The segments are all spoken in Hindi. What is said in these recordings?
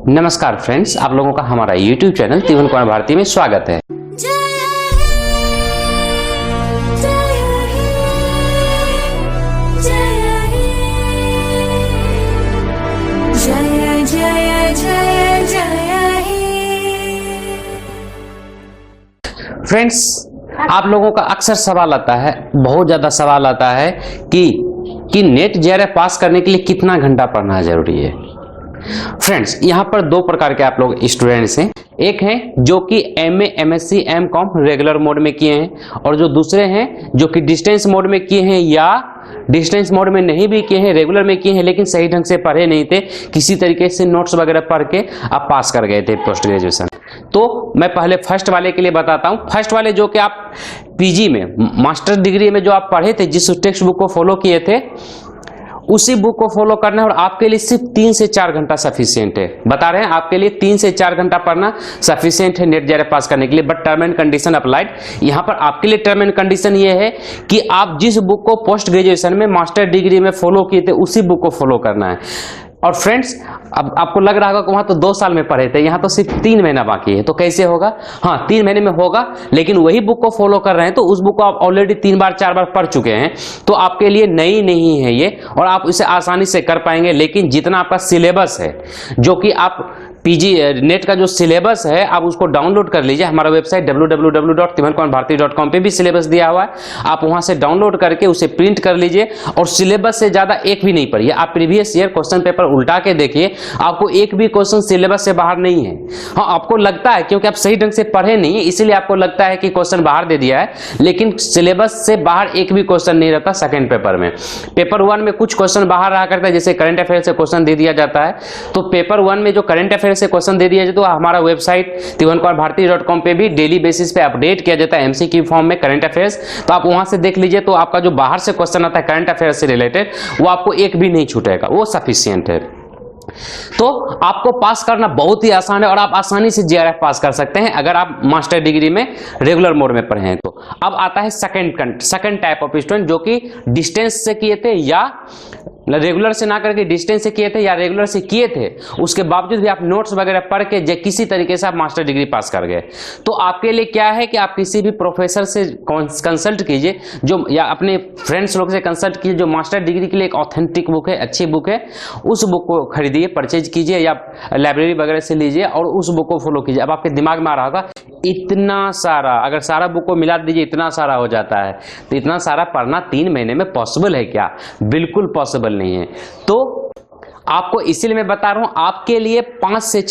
नमस्कार फ्रेंड्स, आप लोगों का हमारा YouTube चैनल तिवन कुमार भारती में स्वागत है। फ्रेंड्स, आप लोगों का अक्सर सवाल आता है, बहुत ज्यादा सवाल आता है कि नेट जेआरएफ पास करने के लिए कितना घंटा पढ़ना जरूरी है। फ्रेंड्स, यहाँ पर दो प्रकार के आप लोग स्टूडेंट्स हैं। एक हैं जो कि MA, MSc, MCom regular mode में किए हैं, और जो दूसरे हैं जो कि डिस्टेंस मोड में किए हैं या डिस्टेंस मोड में नहीं भी किए हैं, रेगुलर में किए हैं, लेकिन सही ढंग से पढ़े नहीं थे, किसी तरीके से नोट्स वगैरह पढ़ के आप पास कर गए थे पोस्ट ग्रेजुएशन। तो मैं पहले फर्स्ट वाले के लिए बताता हूं। फर्स्ट वाले जो कि आप पीजी में, मास्टर डिग्री में जो आप पढ़े थे, जिस टेक्स्ट बुक को फॉलो किए थे, उसी बुक को फॉलो करना है, और आपके लिए सिर्फ 3 से 4 घंटा सफिशिएंट है। बता रहे हैं, आपके लिए 3 से 4 घंटा पढ़ना सफिशिएंट है नेट जेआरएफ पास करने के लिए। But term and condition applied. यहाँ पर आपके लिए टर्म एंड कंडीशन ये है कि आप जिस बुक को पोस्ट ग्रेजुएशन में, मास्टर डिग्री में फॉलो किए थे, उसी बुक को फॉलो करना है। और फ्रेंड्स, अब आपको लग रहा होगा कि वहां तो 2 साल में पढ़े थे, यहाँ तो सिर्फ 3 महीना बाकी है। तो कैसे होगा? हाँ, 3 महीने में होगा, लेकिन वही बुक को फॉलो कर रहे हैं, तो उस बुक को आप ऑलरेडी 3 बार 4 बार पढ़ चुके हैं, तो आपके लिए नई नहीं है ये, और आप इसे आसानी से कर पाएंगे। लेकिन जितना आपका सिलेबस है, जो कि आप पीजी नेट का जो सिलेबस है, आप उसको डाउनलोड कर लीजिए। हमारा वेबसाइट www.tivankumarbharti.com पे भी सिलेबस दिया हुआ है, आप वहां से डाउनलोड करके उसे प्रिंट कर लीजिए, और सिलेबस से ज्यादा एक भी नहीं पढ़िए। आप प्रीवियस ईयर क्वेश्चन पेपर उल्टा के देखिए, आपको एक भी क्वेश्चन सिलेबस से बाहर नहीं है। हाँ, आपको लगता है क्योंकि आप सही ढंग से पढ़े नहीं है, इसीलिए आपको लगता है कि क्वेश्चन बाहर दे दिया है, लेकिन सिलेबस से बाहर एक भी क्वेश्चन नहीं रहता। सेकंड पेपर में, पेपर 1 में कुछ क्वेश्चन बाहर रहा करता है, जैसे करंट अफेयर से क्वेश्चन दे दिया जाता है, तो पेपर 1 में जो करंट अफेयर से क्वेश्चन दे दिया जाए, तो हमारा वेबसाइट tivankumarbharti.com पे भी डेली बेसिस पे अपडेट किया जाता है एमसीक्यू फॉर्म में करंट अफेयर्स, तो आप वहां से देख लीजिए। तो आपका जो बाहर से क्वेश्चन आता है करंट अफेयर से रिलेटेड, वो आपको एक भी नहीं छूटेगा, वो सफिशिएंट है। तो आपको पास करना बहुत ही आसान है, और आप आसानी से जेआरएफ पास कर सकते हैं अगर आप मास्टर डिग्री में रेगुलर मोड में पढ़े हैं। तो अब आता है सेकंड टाइप ऑफ स्टूडेंट, जो कि डिस्टेंस से किए थे, या रेगुलर से ना करके डिस्टेंस से किए थे, या रेगुलर से किए थे, उसके बावजूद भी आप नोट्स वगैरह पढ़ के किसी तरीके से आप मास्टर डिग्री पास कर गए। तो आपके लिए क्या है कि आप किसी भी प्रोफेसर से कंसल्ट कीजिए, जो या अपने फ्रेंड्स लोग से कंसल्ट कीजिए, जो मास्टर डिग्री के लिए एक ऑथेंटिक बुक है, अच्छी बुक है, उस बुक को खरीदिए, परचेज कीजिए, या लाइब्रेरी वगैरह से लीजिए और उस बुक को फॉलो कीजिए। अब आपके दिमाग में आ रहा होगा, इतना सारा, अगर सारा बुक को मिला दीजिए इतना सारा हो जाता है, तो इतना सारा पढ़ना 3 महीने में पॉसिबल है क्या? बिल्कुल पॉसिबल नहीं है। तो आपको इसीलिए मैं बता रहा हूं, आपके लिए 4 से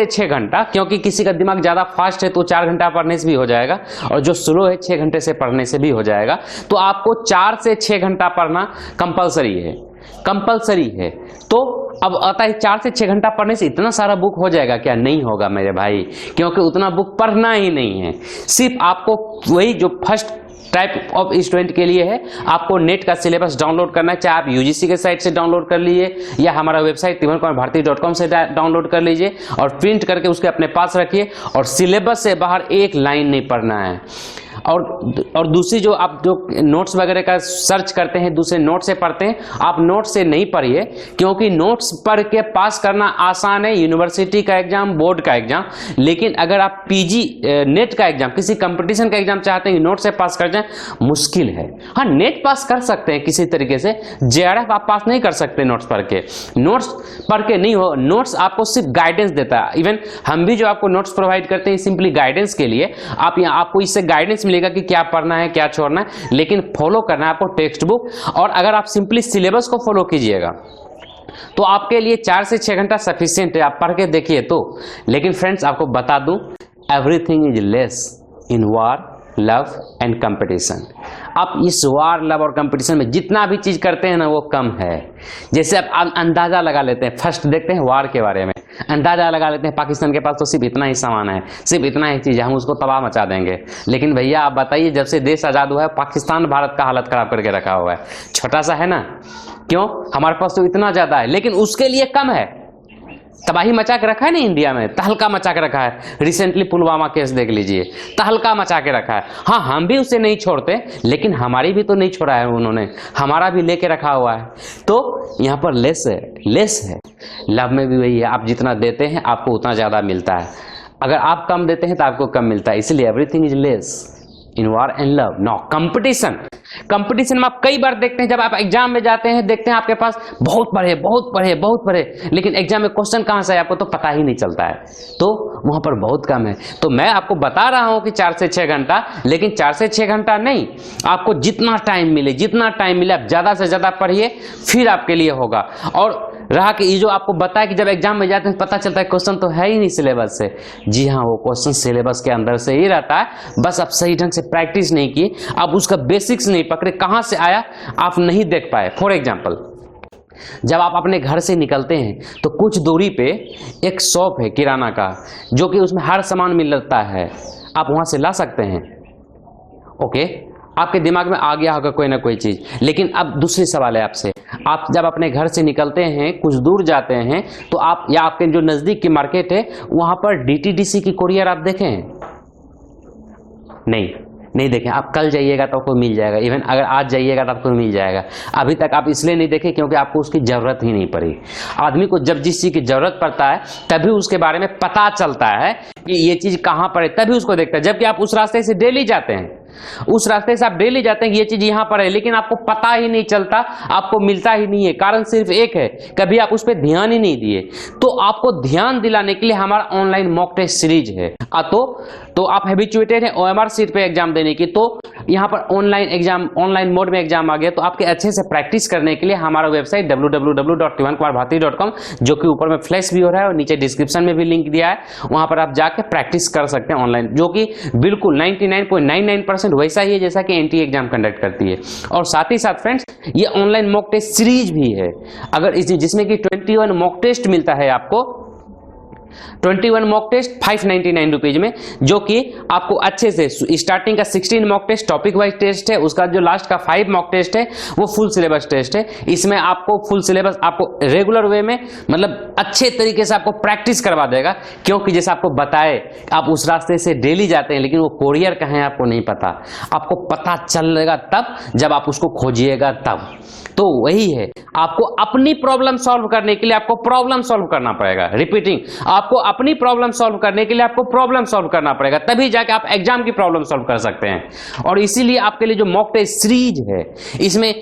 6 घंटा, क्योंकि किसी का दिमाग ज्यादा फास्ट है तो 4 घंटा पढ़ने से भी हो जाएगा, और जो स्लो है 6 घंटे से पढ़ने से भी हो जाएगा। तो आपको 4 से 6 घंटा पढ़ना कंपलसरी है। तो अब आता है 4 से 6 घंटा पढ़ने से इतना सारा बुक हो जाएगा क्या? नहीं होगा मेरे भाई, क्योंकि उतना बुक पढ़ना ही नहीं है। सिर्फ आपको वही जो फर्स्ट टाइप ऑफ स्टूडेंट के लिए है, आपको नेट का सिलेबस डाउनलोड करना है, चाहे आप यूजीसी के साइट से डाउनलोड कर लीजिए, या हमारा वेबसाइट tivankumarbharti.com से डाउनलोड कर लीजिए, और प्रिंट करके उसके अपने पास रखिए, और सिलेबस से बाहर एक लाइन नहीं पढ़ना है। और दूसरी, जो आप जो नोट्स वगैरह का सर्च करते हैं, दूसरे नोट से पढ़ते हैं, आप नोट से नहीं पढ़िए, क्योंकि नोट्स पढ़ के पास करना आसान है, यूनिवर्सिटी का एग्जाम, बोर्ड का एग्जाम। लेकिन अगर आप पीजी नेट का एग्जाम, किसी कंपटीशन का एग्जाम चाहते हैं नोट से पास कर जाए, मुश्किल है। हाँ, नेट पास कर सकते हैं किसी तरीके से, जेआरएफ आप पास नहीं कर सकते नोट्स पढ़ के। नोट्स पढ़ के नहीं हो, नोट्स आपको सिर्फ गाइडेंस देता है। इवन हम भी जो आपको नोट्स प्रोवाइड करते हैं सिंपली गाइडेंस के लिए, आपको इससे गाइडेंस मिलेगा कि क्या पढ़ना है, क्या छोड़ना है, लेकिन फॉलो करना है आपको टेक्स्ट बुक। और अगर आप सिंपली सिलेबस को फॉलो कीजिएगा, तो आपके लिए 4 से 6 घंटा सफिशिएंट है, आप पढ़ के देखिए तो। लेकिन फ्रेंड्स, आपको बता दूं, everything is less in war, love and competition. आप इस वार, लव और कंपटीशन में जितना भी चीज करते हैं ना, वो कम है। जैसे आप अंदाजा लगा लेते हैं, फर्स्ट देखते हैं वार के बारे में, अंदाजा लगा लेते हैं पाकिस्तान के पास तो सिर्फ इतना ही सामान है, सिर्फ इतना ही चीज है, हम उसको तबाह मचा देंगे। लेकिन भैया आप बताइए, जब से देश आजाद हुआ है, पाकिस्तान भारत का हालत खराब करके रखा हुआ है। छोटा सा है ना, क्यों? हमारे पास तो इतना ज्यादा है, लेकिन उसके लिए कम है। तबाही मचा के रखा है ना इंडिया में, तहलका मचा के रखा है। रिसेंटली पुलवामा केस देख लीजिए, तहलका मचा के रखा है। हाँ, हम भी उसे नहीं छोड़ते, लेकिन हमारी भी तो नहीं छोड़ा है उन्होंने, हमारा भी लेके रखा हुआ है। तो यहाँ पर लेस है। लव में भी वही है, आप जितना देते हैं आपको उतना ज्यादा मिलता है, अगर आप कम देते हैं तो आपको कम मिलता है। इसलिए everything is less in war and love. No competition में आप कई बार देखते हैं, जब आप एग्जाम में जाते हैं, देखते हैं आपके पास बहुत पढ़े, लेकिन एग्जाम में क्वेश्चन कहां से है आपको तो पता ही नहीं चलता है, तो वहां पर बहुत कम है। तो मैं आपको बता रहा हूं कि 4 से 6 घंटा, लेकिन 4 से 6 घंटा नहीं, आपको जितना टाइम मिले आप ज्यादा से ज्यादा पढ़िए, फिर आपके लिए होगा। और रहा कि ये जो आपको बताया कि जब एग्जाम में जाते हैं पता चलता है क्वेश्चन तो है ही नहीं सिलेबस से, जी हाँ, वो क्वेश्चन सिलेबस के अंदर से ही रहता है, बस आप सही ढंग से प्रैक्टिस नहीं किए, आप उसका बेसिक्स नहीं पकड़े, कहां से आया आप नहीं देख पाए। फॉर एग्जाम्पल, जब आप अपने घर से निकलते हैं तो कुछ दूरी पे एक शॉप है किराना का, जो कि उसमें हर सामान मिलता है, आप वहां से ला सकते हैं। ओके, आपके दिमाग में आ गया होगा कोई ना कोई चीज, लेकिन अब दूसरी सवाल है आपसे, आप जब अपने घर से निकलते हैं कुछ दूर जाते हैं तो आप, या आपके जो नजदीक की मार्केट है वहां पर डीटीडीसी की कुरियर आप देखें? नहीं देखें। आप कल जाइएगा तो आपको मिल जाएगा, इवन अगर आज जाइएगा तो आपको मिल जाएगा। अभी तक आप इसलिए नहीं देखे क्योंकि आपको उसकी जरूरत ही नहीं पड़ी। आदमी को जब जिस चीज की जरूरत पड़ता है तभी उसके बारे में पता चलता है कि ये चीज कहां पर है, तभी उसको देखता है। जबकि आप उस रास्ते से डेली जाते हैं, कि ये चीज यहां पर है, लेकिन आपको पता ही नहीं चलता, आपको मिलता ही नहीं है। कारण सिर्फ एक है, कभी आप उस पर ध्यान ही नहीं दिए। तो आपको ध्यान दिलाने के लिए हमारा ऑनलाइन मॉक टेस्ट सीरीज है। तो आप हैबिचुएटेड हैं OMR सीट पे एग्जाम देने की, तो यहाँ पर ऑनलाइन मोड में एग्जाम आ गया, तो आपके अच्छे से प्रैक्टिस करने के लिए हमारा वेबसाइट www.tiwankumarBharti.com, जो कि ऊपर में फ्लैश भी हो रहा है और नीचे डिस्क्रिप्शन में भी लिंक दिया है, वहां पर आप जाके प्रैक्टिस कर सकते हैं ऑनलाइन, जो कि बिल्कुल 99.99% वैसा ही है जैसा कि NTA एग्जाम कंडक्ट करती है। और साथ ही साथ फ्रेंड्स, ये ऑनलाइन मॉक टेस्ट सीरीज भी है, अगर जिसमें कि 21 मॉक टेस्ट मिलता है आपको, 21 मॉक टेस्ट 599 रुपीज में, जो कि आपको अच्छे से स्टार्टिंग का 16 mock test topic wise test है, उसका जो लास्ट का 5 मॉक टेस्ट है वो फुल सिलेबस टेस्ट है। इसमें आपको फुल सिलेबस आपको रेगुलर वे में, मतलब अच्छे तरीके से आपको प्रैक्टिस करवा देगा, क्योंकि जैसे आपको बताए आप उस रास्ते से डेली जाते हैं, लेकिन वो कोरियर कहाँ है आपको नहीं पता, आपको पता चलेगा तब जब आप उसको खोजिएगा तब। तो वही है, आपको अपनी प्रॉब्लम सॉल्व करने के लिए आपको प्रॉब्लम सॉल्व करना पड़ेगा। रिपीटिंग, आपको अपनी प्रॉब्लम सॉल्व करने के लिए आपको प्रॉब्लम सॉल्व करना पड़ेगा, तभी जाके आप एग्जाम की प्रॉब्लम सॉल्व कर सकते हैं। और इसीलिए आपके लिए जो मॉक टेस्ट सीरीज है, इसमें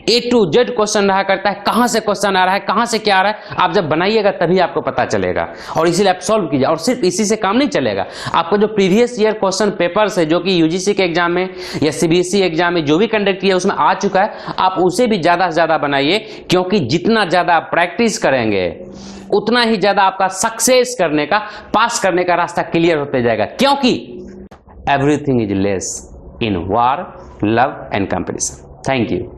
A to Z क्वेश्चन रहा करता है, कहां से क्वेश्चन आ रहा है, कहां से क्या आ रहा है, आप जब बनाइएगा तभी आपको पता चलेगा। और इसीलिए आप सॉल्व कीजिए। और सिर्फ इसी से काम नहीं चलेगा, आपको जो प्रीवियस ईयर क्वेश्चन पेपर्स है, जो कि UGC के एग्जाम में या CBSE एग्जाम में जो भी कंडक्ट किया उसमें आ चुका है, आप उसे भी ज्यादा से ज्यादा बनाइए, क्योंकि जितना ज्यादा आप प्रैक्टिस करेंगे उतना ही ज्यादा आपका सक्सेस करने का, पास करने का रास्ता क्लियर होते जाएगा। क्योंकि everything is less in war, love and competition. Thank you.